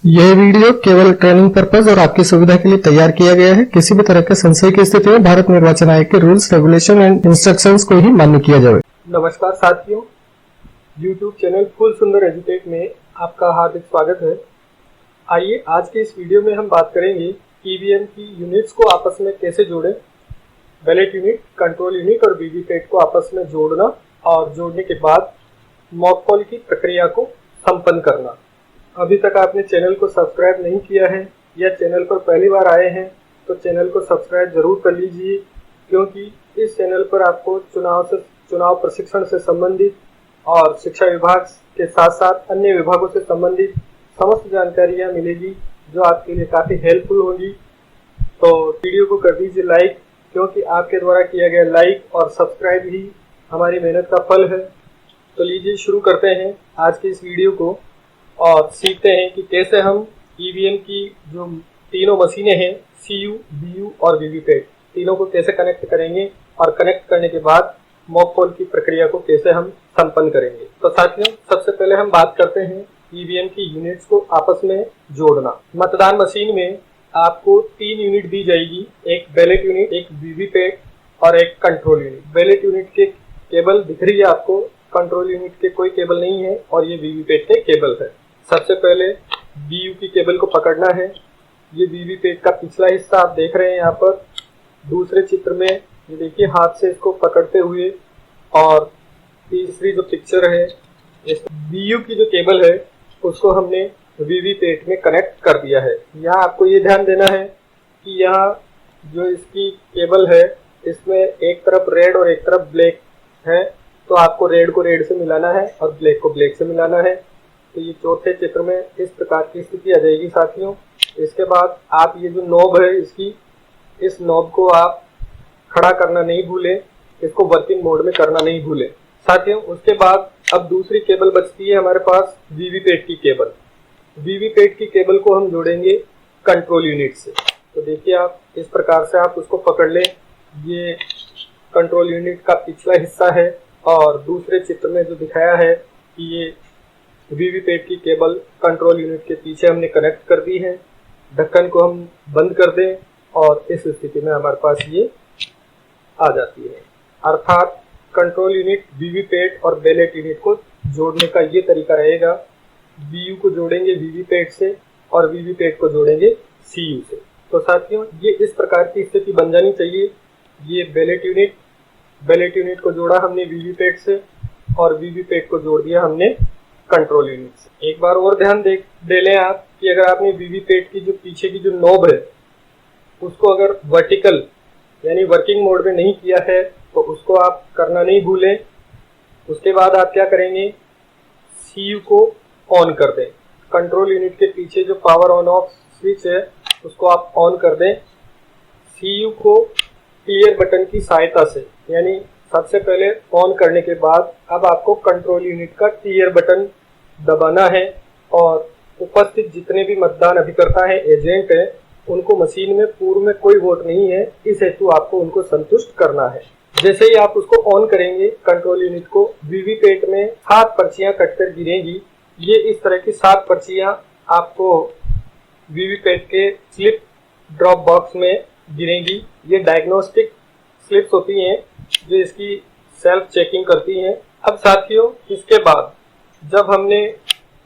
यह वीडियो केवल training purpose और आपकी सुविधा के लिए तैयार किया गया है। किसी भी तरह के संशय की स्थिति में भारत निर्वाचन आयोग के रूल्स, रेगुलेशन एंड इंस्ट्रक्शंस को ही मान्य किया जाए। नमस्कार साथियों, YouTube चैनल फुल सुंदर एजुटेक में आपका हार्दिक स्वागत है। आइए आज के इस वीडियो में हम बात करेंगे EVM की यूनिट्स को आपस में कैसे जोड़ें, बैलेट यूनिट, कंट्रोल यूनिट और VVPAT को आपस में जोड़ना और जोड़ने के बाद मॉक पोल की प्रक्रिया को संपन्न करना। अभी तक आपने चैनल को सब्सक्राइब नहीं किया है या चैनल पर पहली बार आए हैं तो चैनल को सब्सक्राइब जरूर कर लीजिए, क्योंकि इस चैनल पर आपको चुनाव प्रशिक्षण से संबंधित और शिक्षा विभाग के साथ साथ अन्य विभागों से संबंधित समस्त जानकारियां मिलेगी जो आपके लिए काफ़ी हेल्पफुल होगी। तो वीडियो को कर दीजिए लाइक, क्योंकि आपके द्वारा किया गया लाइक और सब्सक्राइब ही हमारी मेहनत का फल है। तो लीजिए शुरू करते हैं आज के इस वीडियो को और सीखते हैं कि कैसे हम EVM की जो तीनों मशीनें हैं CU, BU और VVPAT तीनों को कैसे कनेक्ट करेंगे और कनेक्ट करने के बाद मॉक पोल की प्रक्रिया को कैसे हम संपन्न करेंगे। तो साथियों, सबसे पहले हम बात करते हैं EVM की यूनिट्स को आपस में जोड़ना। मतदान मशीन में आपको 3 यूनिट दी जाएगी, एक बैलेट यूनिट, एक VVPAT और एक कंट्रोल यूनिट। बैलेट यूनिट के केबल दिख रही है आपको, कंट्रोल यूनिट के कोई केबल नहीं है और ये VVPAT के केबल है। सबसे पहले BU की केबल को पकड़ना है। ये VVPAT का पिछला हिस्सा आप देख रहे हैं यहाँ पर दूसरे चित्र में, ये देखिए हाथ से इसको पकड़ते हुए। और तीसरी जो पिक्चर है, इस BU की जो केबल है उसको हमने VVPAT में कनेक्ट कर दिया है। यहाँ आपको ये ध्यान देना है कि यहाँ जो इसकी केबल है इसमें एक तरफ रेड और एक तरफ ब्लैक है, तो आपको रेड को रेड से मिलाना है और ब्लैक को ब्लैक से मिलाना है। तो ये चौथे चित्र में इस प्रकार की स्थिति आ जाएगी साथियों। इसके बाद आप ये जो नॉब है इसकी, इस नॉब को आप खड़ा करना नहीं भूलें, इसको वर्किंग मोड में करना नहीं भूलें साथियों। उसके बाद अब दूसरी केबल बचती है हमारे पास VVPAT की केबल। VVPAT की केबल को हम जोड़ेंगे कंट्रोल यूनिट से। तो देखिए आप इस प्रकार से आप उसको पकड़ लें। ये कंट्रोल यूनिट का पिछला हिस्सा है और दूसरे चित्र में जो दिखाया है कि ये VVPAT की केबल कंट्रोल यूनिट के पीछे हमने कनेक्ट कर दी है। ढक्कन को हम बंद कर दें और इस स्थिति में हमारे पास ये आ जाती है। अर्थात कंट्रोल यूनिट, VVPAT और बैलेट यूनिट को जोड़ने का ये तरीका रहेगा। BU को जोड़ेंगे VVPAT से और VVPAT को जोड़ेंगे CU से। तो साथियों, ये इस प्रकार की स्थिति बन जानी चाहिए। ये बैलेट यूनिट को जोड़ा हमने VVPAT से और VVPAT को जोड़ दिया हमने कंट्रोल यूनिट से। एक बार और ध्यान दे लें आप कि अगर आपने VVPAT की जो पीछे की जो नॉब है उसको अगर वर्टिकल यानी वर्किंग मोड में नहीं किया है तो उसको आप करना नहीं भूलें। उसके बाद आप क्या करेंगे, CU को ऑन कर दें। कंट्रोल यूनिट के पीछे जो पावर ऑन ऑफ स्विच है उसको आप ऑन कर दें। CU को क्लियर बटन की सहायता से, यानी सबसे पहले ऑन करने के बाद अब आपको कंट्रोल यूनिट का क्लियर बटन दबाना है और उपस्थित जितने भी मतदान अभिकर्ता है, एजेंट है, उनको मशीन में पूर्व में कोई वोट नहीं है, इस हेतु आपको उनको संतुष्ट करना है। जैसे ही आप उसको ऑन करेंगे कंट्रोल यूनिट को, VVPAT में 7 पर्चियां कटकर गिरेंगी। ये इस तरह की 7 पर्चियां आपको VVPAT के स्लिप ड्रॉप बॉक्स में गिरेंगी। ये डायग्नोस्टिक स्लिप्स होती हैं जो इसकी सेल्फ चेकिंग करती हैं। अब साथियों, इसके बाद जब हमने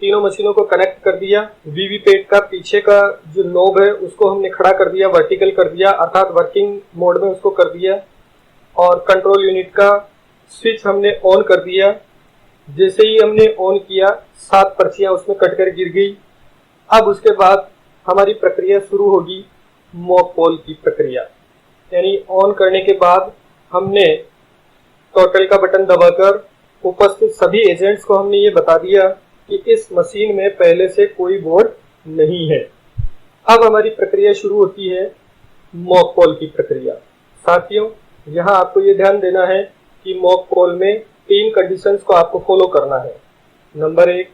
तीनों मशीनों को कनेक्ट कर दिया, VVPAT का पीछे का जो नॉब है उसको हमने खड़ा कर दिया, वर्टिकल कर दिया, अर्थात वर्किंग मोड में उसको कर दिया और कंट्रोल यूनिट का स्विच हमने ऑन कर दिया। जैसे ही हमने ऑन किया 7 पर्चियां उसमें कटकर गिर गई। अब उसके बाद हमारी प्रक्रिया शुरू होगी, मॉक पोल की प्रक्रिया। यानी ऑन करने के बाद हमने टोटल का बटन दबाकर उपस्थित सभी एजेंट्स को हमने ये बता दिया कि इस मशीन में पहले से कोई वोट नहीं है। अब हमारी प्रक्रिया शुरू होती है मॉक पोल की प्रक्रिया। साथियों, यहाँ आपको ये ध्यान देना है कि मॉक पोल में 3 कंडीशंस को आपको फॉलो करना है। नंबर 1,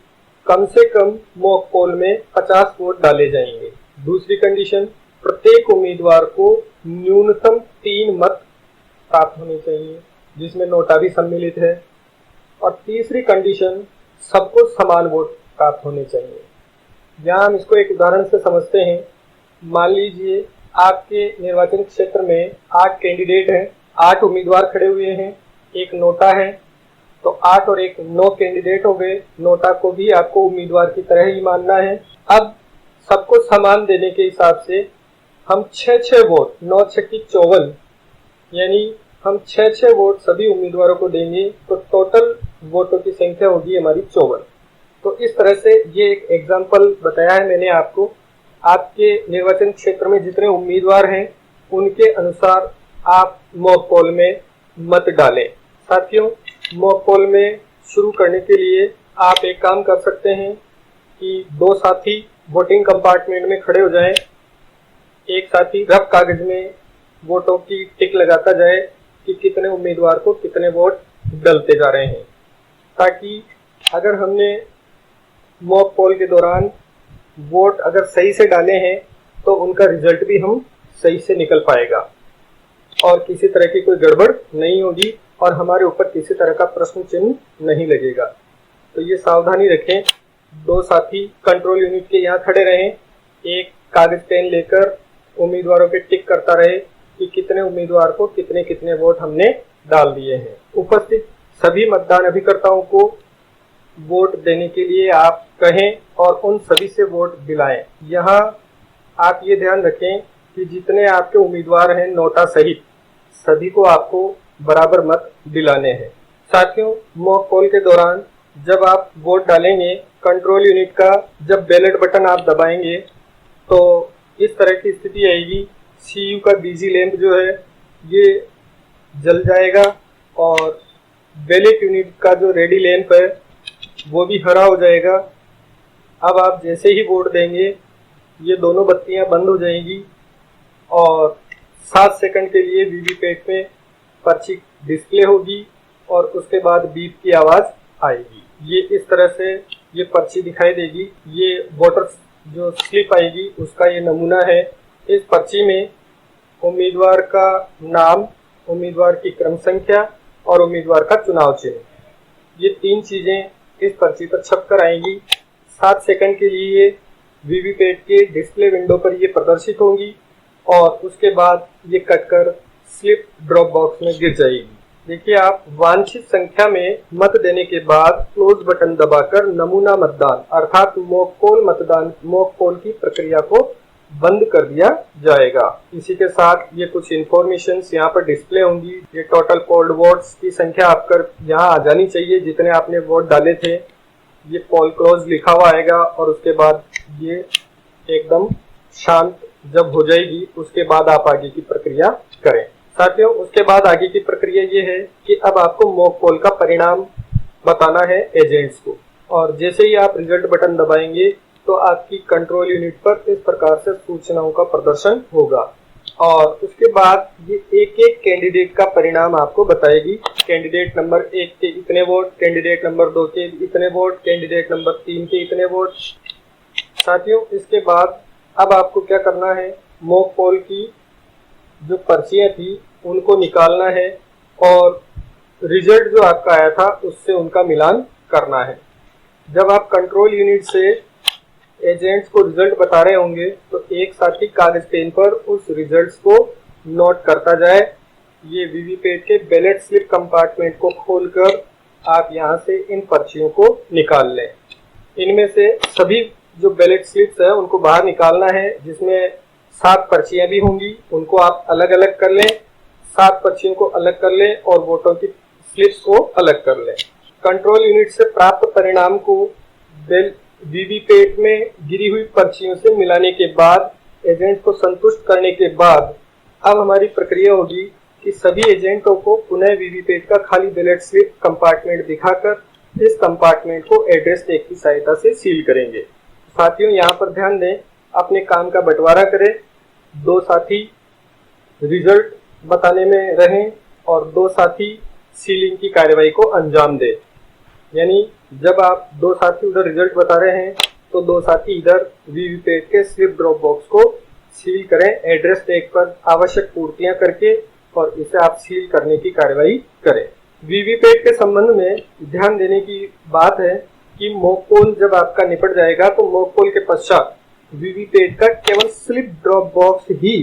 कम से कम मॉक पोल में 50 वोट डाले जाएंगे। दूसरी कंडीशन, प्रत्येक उम्मीदवार को न्यूनतम 3 मत प्राप्त होने चाहिए जिसमें नोटा भी सम्मिलित है। और तीसरी कंडीशन, सबको समान वोट प्राप्त होने चाहिए। यहाँ हम इसको एक उदाहरण से समझते हैं। मान लीजिए आपके निर्वाचन क्षेत्र में 8 कैंडिडेट हैं, 8 उम्मीदवार खड़े हुए हैं, एक नोटा है, तो 8 और 1 9 कैंडिडेट हो गए। नोटा को भी आपको उम्मीदवार की तरह ही मानना है। अब सबको समान देने के हिसाब से हम 6-6 वोट, 9 छक्की 54, यानी हम 6-6 वोट सभी उम्मीदवारों को देंगे, तो टोटल वोटों की संख्या होगी हमारी 54। तो इस तरह से ये एक एग्जाम्पल बताया है मैंने आपको। आपके निर्वाचन क्षेत्र में जितने उम्मीदवार हैं उनके अनुसार आप मॉक पोल में मत डालें। साथियों, मॉक पोल में शुरू करने के लिए आप एक काम कर सकते हैं कि 2 साथी वोटिंग कंपार्टमेंट में खड़े हो जाएं, एक साथी रफ कागज में वोटों की टिक लगाता जाए कि कितने उम्मीदवार को कितने वोट डलते जा रहे हैं, ताकि अगर हमने मॉक पोल के दौरान वोट अगर सही से डाले हैं तो उनका रिजल्ट भी हम सही से निकल पाएगा और किसी तरह की कोई गड़बड़ नहीं होगी और हमारे ऊपर किसी तरह का प्रश्न चिन्ह नहीं लगेगा। तो ये सावधानी रखें। 2 साथी कंट्रोल यूनिट के यहाँ खड़े रहें, एक कागज पेन लेकर उम्मीदवारों के टिक करता रहे कि कितने उम्मीदवार को कितने कितने वोट हमने डाल दिए हैं। उपस्थित सभी मतदान अभिकर्ताओं को वोट देने के लिए आप कहें और उन सभी से वोट दिलाएं। यहाँ आप ये ध्यान रखें कि जितने आपके उम्मीदवार हैं नोटा सहित, सभी को आपको बराबर मत दिलाने हैं। साथियों, मॉक पोल के दौरान जब आप वोट डालेंगे, कंट्रोल यूनिट का जब बैलेट बटन आप दबाएंगे तो इस तरह की स्थिति आएगी। सीयू का बीजी लैंप जो है ये जल जाएगा और बैलेट यूनिट का जो रेडी लैंप है वो भी हरा हो जाएगा। अब आप जैसे ही वोट देंगे ये दोनों बत्तियां बंद हो जाएंगी और 7 सेकंड के लिए वीवीपैट में पर्ची डिस्प्ले होगी और उसके बाद बीप की आवाज़ आएगी। ये इस तरह से ये पर्ची दिखाई देगी। ये वोटर जो स्लिप आएगी उसका ये नमूना है। इस पर्ची में उम्मीदवार का नाम, उम्मीदवार की क्रम संख्या और उम्मीदवार का चुनाव चिन्ह, ये 3 चीज़ें इस पर्ची पर छप कर आएंगी। 7 सेकंड के लिए वीवीपैट के डिस्प्ले विंडो पर ये प्रदर्शित होंगी और उसके बाद ये कटकर स्लिप ड्रॉप बॉक्स में गिर जाएगी। देखिए, आप वांछित संख्या में मत देने के बाद क्लोज बटन दबाकर नमूना मतदान अर्थात मॉक पोल की प्रक्रिया को बंद कर दिया जाएगा। इसी के साथ ये कुछ इंफॉर्मेशन यहाँ पर डिस्प्ले होंगी। ये टोटल पोल्ड वोट्स की संख्या आपकर यहाँ आ जानी चाहिए, जितने आपने वोट डाले थे। ये पोल क्लोज लिखा हुआ आएगा और उसके बाद ये एकदम शांत जब हो जाएगी उसके बाद आप आगे की प्रक्रिया करें। साथियों, उसके बाद आगे की प्रक्रिया ये है कि अब आपको मॉक पोल का परिणाम बताना है एजेंट्स को, और जैसे ही आप रिजल्ट बटन दबाएंगे तो आपकी कंट्रोल यूनिट पर इस प्रकार से सूचनाओं का प्रदर्शन होगा और उसके बाद ये एक एक कैंडिडेट का परिणाम आपको बताएगी। कैंडिडेट नंबर 1 के इतने वोट, कैंडिडेट नंबर 2 के इतने वोट, कैंडिडेट नंबर 3 के इतने वोट। साथियों, इसके बाद अब आपको क्या करना है, मॉक पोल की जो पर्चियां थी उनको निकालना है और रिजल्ट जो आपका आया था उससे उनका मिलान करना है। जब आप कंट्रोल यूनिट से एजेंट्स को रिजल्ट बता रहे होंगे तो एक साथी कागज पेन पर उस रिजल्ट्स को नोट करता जाए। ये वीवीपैट के बैलेट स्लिप कंपार्टमेंट को खोलकर आप यहाँ से इन पर्चियों को निकाल लें। इनमें से सभी जो बैलेट स्लिप्स है उनको बाहर निकालना है, जिसमें 7 पर्चियां भी होंगी, उनको आप अलग अलग कर लें। 7 पर्चियों को अलग कर लें और वोटों की स्लिप्स को अलग कर लें। कंट्रोल यूनिट से प्राप्त परिणाम को वीवीपैट में गिरी हुई पर्चियों से मिलाने के बाद एजेंट को संतुष्ट करने के बाद अब हमारी प्रक्रिया होगी कि सभी एजेंटों को पुनः वीवीपैट का खाली बैलेट स्लिप कंपार्टमेंट दिखाकर इस कंपार्टमेंट को एड्रेस टैग की सहायता से सील करेंगे। साथियों, यहाँ पर ध्यान दें, अपने काम का बंटवारा करें। 2 साथी रिजल्ट बताने में रहें और 2 साथी सीलिंग की कार्यवाही को अंजाम दें। यानी जब आप 2 साथी उधर रिजल्ट बता रहे हैं तो 2 साथी इधर वीवीपैट के स्लिप ड्रॉप बॉक्स को सील करें एड्रेस टैग पर आवश्यक पूर्तियां करके, और इसे आप सील करने की कार्यवाही करें। वीवीपैट के संबंध में ध्यान देने की बात है कि मॉक पोल जब आपका निपट जाएगा तो मॉक पोल के पश्चात वीवीपैट का केवल स्लिप ड्रॉप बॉक्स ही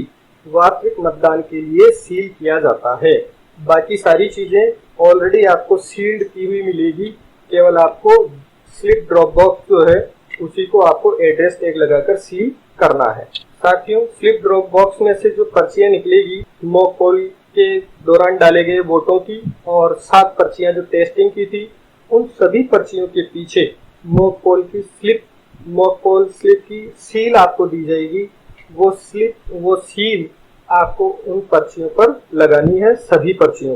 वास्तविक मतदान के लिए सील किया जाता है। बाकी सारी चीजें ऑलरेडी आपको सील्ड की हुई मिलेगी, केवल आपको स्लिप ड्रॉप बॉक्स जो है उसी को आपको एड्रेस टैग लगाकर सील करना है। साथियों, स्लिप ड्रॉप बॉक्स में से जो पर्चियां निकलेगी मॉक पोल के दौरान डाले गए वोटों की और 7 पर्चियां जो टेस्टिंग की थी, उन सभी पर्चियों के पीछे मॉक पोल स्लिप की सील आपको दी जाएगी। वो सील आपको उन पर्चियों पर लगानी है, सभी पर्चियों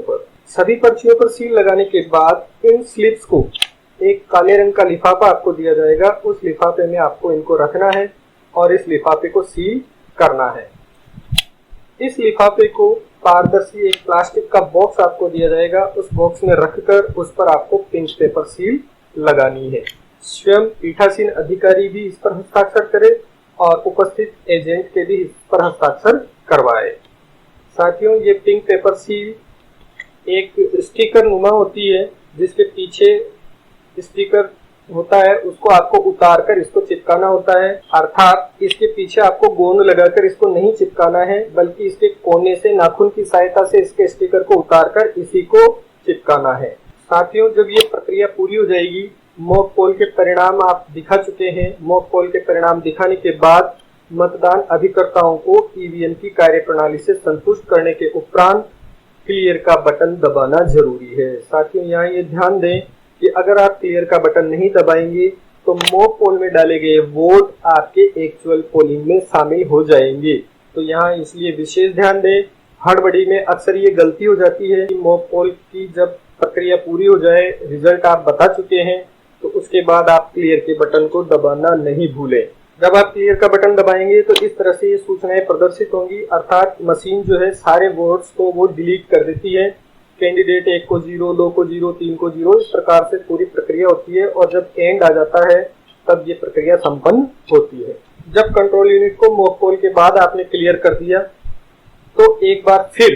पर सील लगाने के बाद इन स्लिप्स को एक काले रंग का लिफाफा आपको दिया जाएगा। उस लिफाफे में आपको इनको रखना है और इस लिफाफे को सील करना है। इस लिफाफे को पारदर्शी एक प्लास्टिक का बॉक्स आपको दिया जाएगा, उस बॉक्स में रखकर उस पर आपको पिंक पेपर सील लगानी है। स्वयं पीठासीन अधिकारी भी इस पर हस्ताक्षर करे और उपस्थित एजेंट के भी इस पर हस्ताक्षर करवाए। साथियों, ये पिंक पेपर सील एक स्टिकर नुमा होती है, जिसके पीछे स्टिकर होता है, उसको आपको उतार कर इसको चिपकाना होता है। अर्थात इसके पीछे आपको गोंद लगाकर इसको नहीं चिपकाना है, बल्कि इसके कोने से नाखून की सहायता से इसके स्टिकर को उतार कर इसी को चिपकाना है। साथियों, जब ये प्रक्रिया पूरी हो जाएगी, मॉक पोल के परिणाम आप दिखा चुके हैं। मॉक पोल के परिणाम दिखाने के बाद मतदान अभिकर्ताओं को ईवीएम की कार्यप्रणाली से संतुष्ट करने के उपरांत क्लियर का बटन दबाना जरूरी है। साथियों, यहाँ ये ध्यान दें कि अगर आप क्लियर का बटन नहीं दबाएंगे तो मॉक पोल में डाले गए वोट आपके एक्चुअल पोलिंग में शामिल हो जाएंगे। तो यहाँ इसलिए विशेष ध्यान दें। हड़बड़ी में अक्सर ये गलती हो जाती है कि मॉक पोल की जब प्रक्रिया पूरी हो जाए, रिजल्ट आप बता चुके हैं, तो उसके बाद आप क्लियर के बटन को दबाना नहीं भूलें। जब आप क्लियर का बटन दबाएंगे तो इस तरह से ये सूचनाएं प्रदर्शित होंगी, अर्थात मशीन जो है सारे वोट्स को वो डिलीट कर देती है। कैंडिडेट 1 को 0, 2 को 0, 3 को 0, इस प्रकार से पूरी प्रक्रिया होती है और जब एंड आ जाता है तब ये प्रक्रिया संपन्न होती है। जब कंट्रोल यूनिट को मॉक पोल के बाद आपने क्लियर कर दिया तो एक बार फिर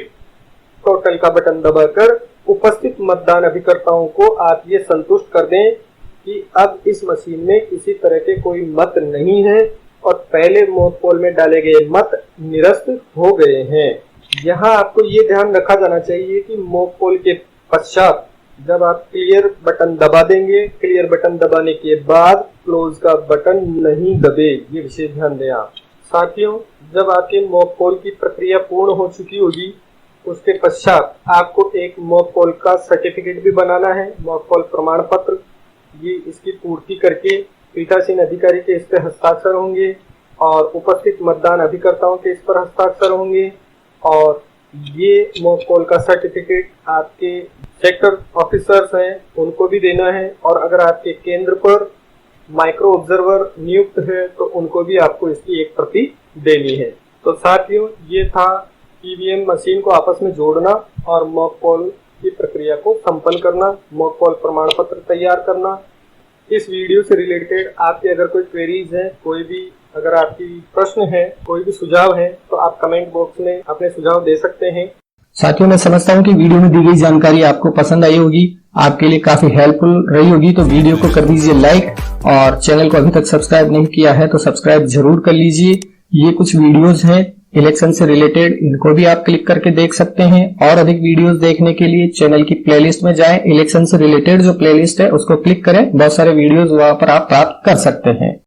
टोटल का बटन दबाकर उपस्थित मतदान अभिकर्ताओं को आप ये संतुष्ट कर दें कि अब इस मशीन में किसी तरह के कोई मत नहीं है और पहले मॉक पोल में डाले गए मत निरस्त हो गए हैं। यहाँ आपको ये ध्यान रखा जाना चाहिए कि मॉक पोल के पश्चात जब आप क्लियर बटन दबा देंगे, क्लियर बटन दबाने के बाद क्लोज का बटन नहीं दबे, ये विशेष ध्यान दें आप। साथियों, जब आपके मॉक पोल की प्रक्रिया पूर्ण हो चुकी होगी, उसके पश्चात आपको एक मॉक पोल का सर्टिफिकेट भी बनाना है, मॉक पोल प्रमाण पत्र। ये इसकी पूर्ति करके पीठासीन अधिकारी के इस पर हस्ताक्षर होंगे और उपस्थित मतदान अभिकर्ताओं के इस पर हस्ताक्षर होंगे और ये मॉक पोल का सर्टिफिकेट आपके सेक्टर ऑफिसर्स हैं उनको भी देना है और अगर आपके केंद्र पर माइक्रो ऑब्जर्वर नियुक्त है तो उनको भी आपको इसकी एक प्रति देनी है। तो साथियों, ये था ईवीएम मशीन को आपस में जोड़ना और मॉक पोल की प्रक्रिया को संपन्न करना, मॉक पोल प्रमाण पत्र तैयार करना। इस वीडियो से रिलेटेड आपके अगर कोई क्वेरीज हैं, कोई भी अगर आपकी प्रश्न है, कोई भी सुझाव है, तो आप कमेंट बॉक्स में अपने सुझाव दे सकते हैं। साथियों, मैं समझता हूँ कि वीडियो में दी गई जानकारी आपको पसंद आई होगी, आपके लिए काफी हेल्पफुल रही होगी। तो वीडियो को कर दीजिए लाइक और चैनल को अभी तक सब्सक्राइब नहीं किया है तो सब्सक्राइब जरूर कर लीजिए। ये कुछ वीडियोस हैं इलेक्शन से रिलेटेड, इनको भी आप क्लिक करके देख सकते हैं और अधिक वीडियोस देखने के लिए चैनल की प्लेलिस्ट में जाएं। इलेक्शन से रिलेटेड जो प्लेलिस्ट है उसको क्लिक करें, बहुत सारे वीडियोस वहां पर आप प्राप्त कर सकते हैं।